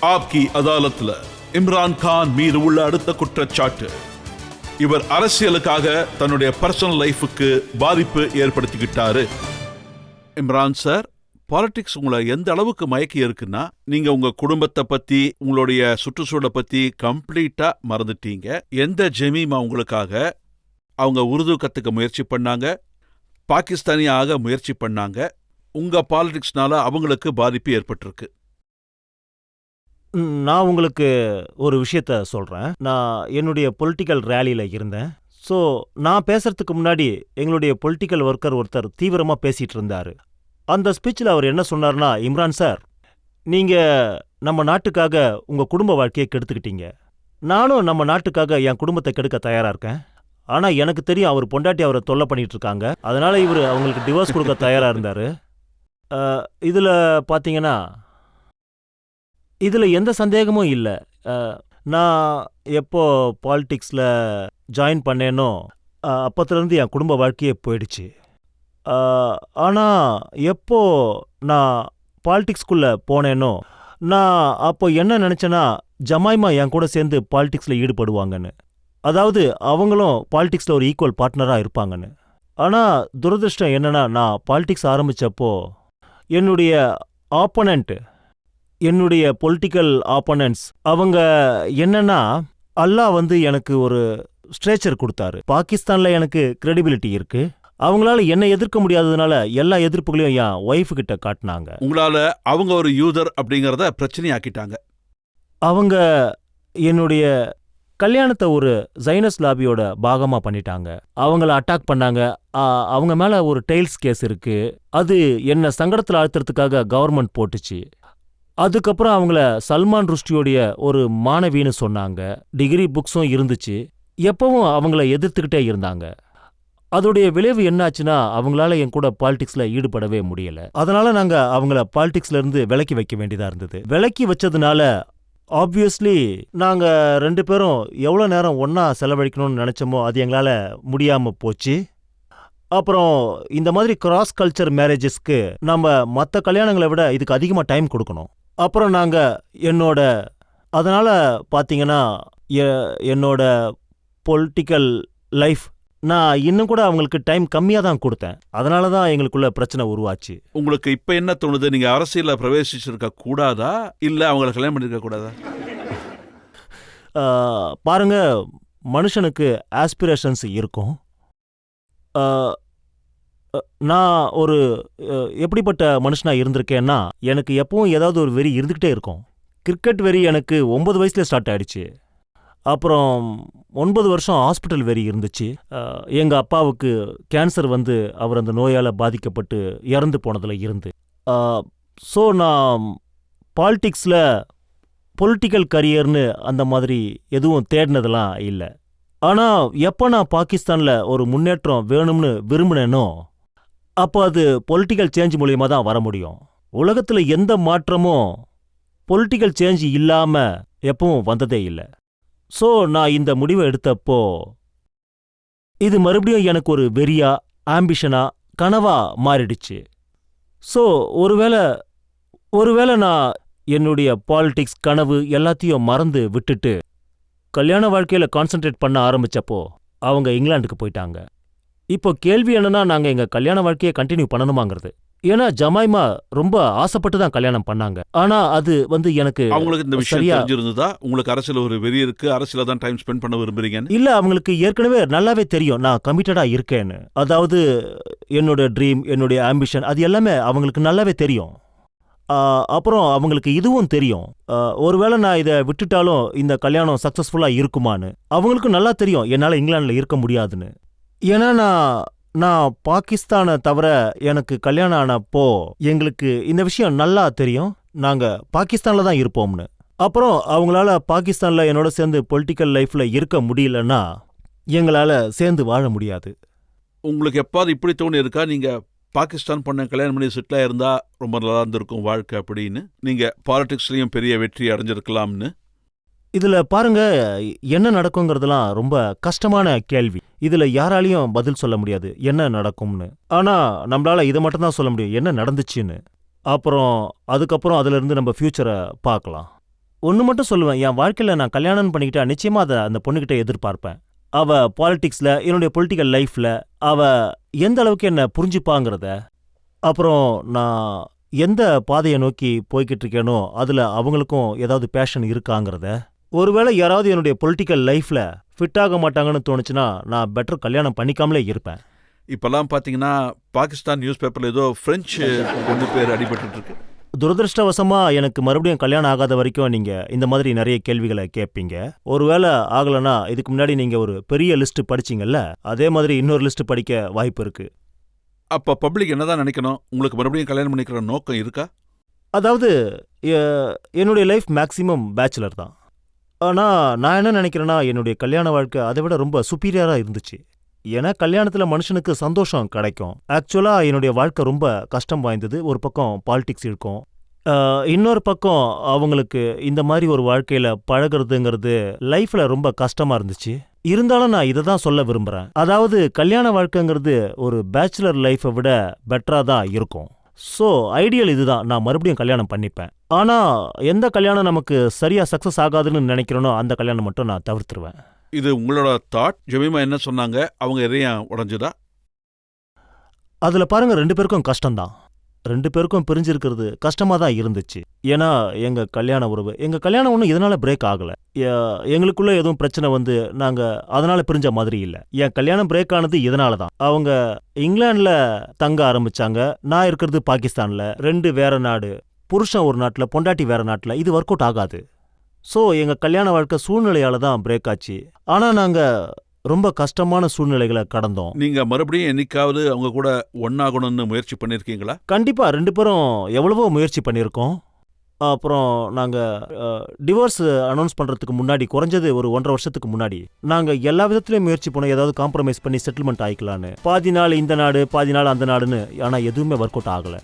ஆப்கி அதாலத்ல இம்ரான் கான் மீது உள்ள அடுத்த குற்றச்சாட்டு, இவர் அரசியலுக்காக தன்னுடைய பர்சனல் லைஃபுக்கு பாதிப்பு ஏற்படுத்திக்கிட்டாரு. இம்ரான் சார், பாலிடிக்ஸ் உங்களை எந்த அளவுக்கு மயக்கி இருக்குன்னா, நீங்க உங்க குடும்பத்தை பத்தி, உங்களுடைய சுற்றுச்சூழலை பத்தி கம்ப்ளீட்டா மறந்துட்டீங்க. எந்த ஜெமீமா உங்களுக்காக அவங்க உருது கத்துக்க முயற்சி பண்ணாங்க, பாகிஸ்தானியா ஆக முயற்சி பண்ணாங்க. உங்க பாலிடிக்ஸ்னால அவங்களுக்கு பாதிப்பு ஏற்பட்டிருக்கு. நான் உங்களுக்கு ஒரு விஷயத்த சொல்கிறேன். நான் என்னுடைய பொலிட்டிக்கல் ரேலியில் இருந்தேன். ஸோ நான் பேசுறதுக்கு முன்னாடி எங்களுடைய பொலிட்டிக்கல் ஒர்க்கர் ஒருத்தர் தீவிரமாக பேசிகிட்டு இருந்தார். அந்த ஸ்பீச்சில் அவர் என்ன சொன்னார்னா, இம்ரான் சார், நீங்கள் நம்ம நாட்டுக்காக உங்கள் குடும்ப வாழ்க்கையை கெடுத்துக்கிட்டீங்க. நானும் நம்ம நாட்டுக்காக என் குடும்பத்தை கெடுக்க தயாராக இருக்கேன். ஆனால் எனக்கு தெரியும் அவர் பொண்டாட்டி அவரை தொல்லை பண்ணிகிட்டு இருக்காங்க. அதனால் இவர் அவங்களுக்கு டிவோர்ஸ் கொடுக்க தயாராக இருந்தார். இதில் பார்த்தீங்கன்னா, இதில் எந்த சந்தேகமும் இல்லை. நான் எப்போ பாலிடிக்ஸில் ஜாயின் பண்ணேனோ அப்போத்துலேருந்து என் குடும்ப வாழ்க்கையே போயிடுச்சு. ஆனால் எப்போ நான் பாலிடிக்ஸ்குள்ளே போனேனோ, நான் அப்போ என்ன நினச்சேன்னா, ஜமாய்மா என் கூட சேர்ந்து பாலிடிக்ஸில் ஈடுபடுவாங்கன்னு. அதாவது அவங்களும் பாலிடிக்ஸில் ஒரு ஈக்குவல் பார்ட்னராக இருப்பாங்கன்னு. ஆனால் துரதிருஷ்டம் என்னென்னா, நான் பாலிடிக்ஸ் ஆரம்பித்தப்போ என்னுடைய ஆப்போனண்ட், என்னுடைய பொலிட்டிக்கல் ஆப்போனன்ட்ஸ், அவங்க என்னன்னா, அல்லாஹ் எனக்கு ஒரு ஸ்ட்ரெச்சர் கொடுத்தாரு. பாகிஸ்தானில் எனக்கு கிரெடிபிலிட்டி இருக்கு. அவங்களால என்னை எதிர்க்க முடியாததுனால எல்லா எதிர்ப்புகளையும் என் ஒய்ஃபு கிட்ட காட்டினாங்க. உங்களால அவங்க ஒரு யூதர் அப்படிங்கிறத பிரச்சனையாக்கிட்டாங்க. அவங்க என்னுடைய கல்யாணத்தை ஒரு ஜைனஸ் லாபியோட பாகமாக பண்ணிட்டாங்க. அவங்கள அட்டாக் பண்ணாங்க. அவங்க மேலே ஒரு டெய்ல்ஸ் கேஸ் இருக்கு. அது என்னை சங்கடத்தில் ஆழ்த்துறதுக்காக கவர்மெண்ட் போட்டுச்சு. அதுக்கப்புறம் அவங்கள சல்மான் ருஷ்டியோடைய ஒரு மாணவின்னு சொன்னாங்க. டிகிரி புக்ஸும் இருந்துச்சு. எப்பவும் அவங்கள எதிர்த்துக்கிட்டே இருந்தாங்க. அதோடைய விளைவு என்னாச்சுன்னா, அவங்களால என் கூட பாலிடிக்ஸில் ஈடுபடவே முடியல. அதனால நாங்கள் அவங்கள பாலிடிக்ஸ்லேருந்து விலக்கி வைக்க வேண்டியதாக இருந்தது. விலக்கி வச்சதுனால ஆப்வியஸ்லி நாங்கள் 2 பேரும் எவ்வளோ நேரம் ஒன்றா செலவழிக்கணும்னு நினச்சோமோ அது எங்களால் முடியாமல் போச்சு. அப்புறம் இந்த மாதிரி கிராஸ் கல்ச்சர் மேரேஜஸ்க்கு நம்ம மற்ற கல்யாணங்களை விட இதுக்கு அதிகமாக டைம் கொடுக்கணும். அப்புறம் நாங்கள் அதனால் பார்த்தீங்கன்னா, என்னோட பொலிட்டிக்கல் லைஃப் நான் இன்னும் கூட அவங்களுக்கு டைம் கம்மியாக தான் கொடுத்தேன். அதனால தான் எங்களுக்குள்ள பிரச்சனை உருவாச்சு. உங்களுக்கு இப்போ என்ன தோணுது? நீங்கள் அரசியலில் பிரவேசிச்சிருக்க கூடாதா, இல்லை அவங்கள கல்யாணம் பண்ணியிருக்க கூடாதா? பாருங்க, மனுஷனுக்கு ஆஸ்பிரேஷன்ஸ் இருக்கும். நான் ஒரு எப்படிப்பட்ட மனுஷனாக இருந்திருக்கேன்னா, எனக்கு எப்பவும் ஏதாவது ஒரு வெறி இருந்துக்கிட்டே இருக்கும். கிரிக்கெட் வெறி எனக்கு 9 வயசுல ஸ்டார்ட் ஆகிடுச்சு. அப்புறம் 9 வருஷம் ஹாஸ்பிட்டல் வெறி இருந்துச்சு. எங்கள் அப்பாவுக்கு கேன்சர் அவர் அந்த நோயால் பாதிக்கப்பட்டு இறந்து போனதில் இருந்து. ஸோ நான் பாலிடிக்ஸில் பொலிட்டிக்கல் கரியர்னு அந்த மாதிரி எதுவும் தேடினதெல்லாம் இல்லை. ஆனால் எப்போ நான் பாகிஸ்தானில் ஒரு முன்னேற்றம் வேணும்னு விரும்பினேனோ, அப்போ அது பொலிட்டிக்கல் சேஞ்ச் மூலியமாக தான் வர முடியும். உலகத்தில் எந்த மாற்றமும் பொலிட்டிக்கல் சேஞ்ச் இல்லாமல் எப்பவும் வந்ததே இல்லை. ஸோ நான் இந்த முடிவை எடுத்தப்போ இது மறுபடியும் எனக்கு ஒரு வெறியா, ஆம்பிஷனா, கனவா மாறிடுச்சு. ஸோ ஒருவேளை நான் என்னுடைய பாலிடிக்ஸ் கனவு எல்லாத்தையும் மறந்து விட்டுட்டு கல்யாண வாழ்க்கையில் கான்சென்ட்ரேட் பண்ண ஆரம்பிச்சப்போ அவங்க இங்கிலாந்துக்கு போயிட்டாங்க. இப்போ கேள்வி என்னன்னா, நாங்கள் எங்கள் கல்யாண வாழ்க்கையை கண்டினியூ பண்ணணுமாங்கிறது. ஏன்னா ஜமாய்மா ரொம்ப ஆசைப்பட்டு தான் கல்யாணம் பண்ணாங்க. ஆனா அது எனக்கு அவங்களுக்கு இந்த விஷயம் தெரிஞ்சிருந்ததா? உங்களுக்கு அரசியல் ஒரு வெறி இருக்கு, அரசியல தான் டைம் ஸ்பெண்ட் பண்ண விரும்புறீங்க? இல்ல, அவங்களுக்கு ஏற்கனவே நல்லாவே தெரியும் நான் கமிட்டடா இருக்கேன்னு. அதாவது என்னோட ட்ரீம், என்னுடைய ஆம்பிஷன், அது எல்லாமே அவங்களுக்கு நல்லாவே தெரியும். அப்புறம் அவங்களுக்கு இதுவும் தெரியும், ஒருவேளை நான் இதை விட்டுட்டாலும் இந்த கல்யாணம் சக்சஸ்ஃபுல்லா இருக்குமான்னு. அவங்களுக்கும் நல்லா தெரியும் என்னால் இங்கிலாந்துல இருக்க முடியாதுன்னு. ஏன்னா நான் பாகிஸ்தானை தவிர எனக்கு கல்யாணம் ஆனப்போ எங்களுக்கு இந்த விஷயம் நல்லா தெரியும், நாங்கள் பாகிஸ்தானில் தான் இருப்போம்னு. அப்புறம் அவங்களால பாகிஸ்தானில் என்னோட சேர்ந்து பொலிட்டிக்கல் லைஃப்பில் இருக்க முடியலன்னா எங்களால் சேர்ந்து வாழ முடியாது. உங்களுக்கு எப்பாவது இப்படி தோணி இருக்கா, நீங்கள் பாகிஸ்தான் பொண்ணை கல்யாணம் பண்ணி செட்டில் இருந்தால் ரொம்ப நல்லா இருந்திருக்கும் வாழ்க்கை அப்படின்னு? நீங்கள் பாலிடிக்ஸ்லேயும் பெரிய வெற்றி அடைஞ்சிருக்கலாம்னு? இதில் பாருங்க, என்ன நடக்குங்கிறதுலாம் ரொம்ப கஷ்டமான கேள்வி. இதில் யாராலையும் பதில் சொல்ல முடியாது என்ன நடக்கும்னு. ஆனால் நம்மளால் இதை மட்டும்தான் சொல்ல முடியும், என்ன நடந்துச்சுன்னு. அதுக்கப்புறம் அதிலிருந்து நம்ம ஃப்யூச்சரை பார்க்கலாம். ஒன்று மட்டும் சொல்லுவேன், என் வாழ்க்கையில் நான் கல்யாணம் பண்ணிக்கிட்டா நிச்சயமாக அதை அந்த பொண்ணுக்கிட்ட எதிர்பார்ப்பேன். அவ பாலிடிக்ஸில், என்னுடைய பொலிட்டிக்கல் லைஃப்பில் அவ எந்த அளவுக்கு என்னை புரிஞ்சுப்பாங்கிறத, அப்புறம் நான் எந்த பாதையை நோக்கி போய்கிட்டு இருக்கேனோ அதில் அவங்களுக்கும் ஏதாவது பேஷன் இருக்காங்கிறத, ஒருவேளை யாராவது என்னுடைய பொலிட்டிக்கல் லைஃப்பில் ஃபிட் ஆக மாட்டாங்கன்னு தோணுச்சுன்னா நான் பெட்டர் கல்யாணம் பண்ணிக்காமலே இருப்பேன். இப்பெல்லாம் பார்த்தீங்கன்னா பாகிஸ்தான் நியூஸ் பேப்பரில் ஏதோ பிரெஞ்சு பொண்ணு பேர் அடிபட்டு இருக்கு. துரதிருஷ்டவசமாக எனக்கு மறுபடியும் கல்யாணம் ஆகாத வரைக்கும் நீங்கள் இந்த மாதிரி நிறைய கேள்விகளை கேட்பீங்க. ஒருவேளை ஆகலைன்னா இதுக்கு முன்னாடி நீங்கள் ஒரு பெரிய லிஸ்ட் படிச்சிங்கல்ல, அதே மாதிரி இன்னொரு லிஸ்ட் படிக்க வாய்ப்பு இருக்குது. அப்போ பப்ளிக் என்னதான் நினைக்கணும்? உங்களுக்கு மறுபடியும் கல்யாணம் பண்ணிக்கிற நோக்கம் இருக்கா? அதாவது என்னுடைய லைஃப் மேக்ஸிமம் பேச்சுலர் தான். ஆனால் நான் என்ன நினைக்கிறேன்னா, என்னுடைய கல்யாண வாழ்க்கை அதை விட ரொம்ப சுப்பீரியராக இருந்துச்சு. ஏன்னா கல்யாணத்தில் மனுஷனுக்கு சந்தோஷம் கிடைக்கும். ஆக்சுவலாக என்னுடைய வாழ்க்கை ரொம்ப கஷ்டம் வாய்ந்தது. ஒரு பக்கம் பாலிடிக்ஸ் இருக்கும், இன்னொரு பக்கம் அவங்களுக்கு இந்த மாதிரி ஒரு வாழ்க்கையில் பழகிறதுங்கிறது லைஃப்பில் ரொம்ப கஷ்டமாக இருந்துச்சு. இருந்தாலும் நான் இதை தான் சொல்ல விரும்புகிறேன். அதாவது கல்யாண வாழ்க்கைங்கிறது ஒரு பேச்சுலர் லைஃப்பை விட பெட்டராக தான் இருக்கும். ஸோ ஐடியல் இதுதான், நான் மறுபடியும் கல்யாணம் பண்ணிப்பேன். ஆனால் எந்த கல்யாணம் நமக்கு சரியாக சக்ஸஸ் ஆகாதுன்னு நினைக்கிறேனோ அந்த கல்யாணம் மட்டும் நான் தவிர்த்துருவேன். இது உங்களோட தாட். ஜமீமா என்ன சொன்னாங்க? அவங்க எதையும் உடஞ்சுதா? அதில் பாருங்க, 2 பேருக்கும் கஷ்டம்தான். 2 பேருக்கும் பிரிஞ்சிருக்கிறது கஷ்டமாக தான் இருந்துச்சு. ஏன்னா எங்கள் கல்யாண உறவு, எங்கள் கல்யாணம் ஒன்றும் இதனால் பிரேக் ஆகலை. எங்களுக்குள்ளே எதுவும் பிரச்சனை வந்து நாங்கள் அதனால் பிரிஞ்ச மாதிரி இல்லை. என் கல்யாணம் பிரேக் ஆனது இதனால தான். அவங்க இங்கிலாண்டில் தங்க ஆரம்பித்தாங்க, நான் இருக்கிறது பாகிஸ்தானில். 2 வேற நாடு, புருஷன் ஒரு நாட்டில், பொண்டாட்டி வேற நாட்டில். இது ஒர்க் அவுட் ஆகாது. ஸோ எங்கள் கல்யாண வாழ்க்கை சூழ்நிலையால் தான் பிரேக் ஆச்சு. ஆனால் நாங்கள் ரொம்ப கஷ்டமான சூழ்நிலைகளை கடந்தோம். நீங்க மறுபடியும் என்னைக்காவது அவங்க கூட ஒன்னாகணும்னு முயற்சி பண்ணிருக்கீங்களா? கண்டிப்பா 2 பேரும் எவ்வளவோ முயற்சி பண்ணியிருக்கோம். அப்புறம் நாங்கள் டிவோர்ஸ் அனௌன்ஸ் பண்ணுறதுக்கு முன்னாடி, குறைஞ்சது ஒரு 1.5 வருஷத்துக்கு முன்னாடி, நாங்கள் எல்லா விதத்துலையும் முயற்சி பண்ணோம், ஏதாவது காம்ப்ரமைஸ் பண்ணி செட்டில்மெண்ட் ஆகிக்கலான்னு. பாதி நாள் இந்த நாடு, பாதி நாள் அந்த நாடுன்னு. ஆனால் எதுவுமே ஒர்க் அவுட் ஆகலை.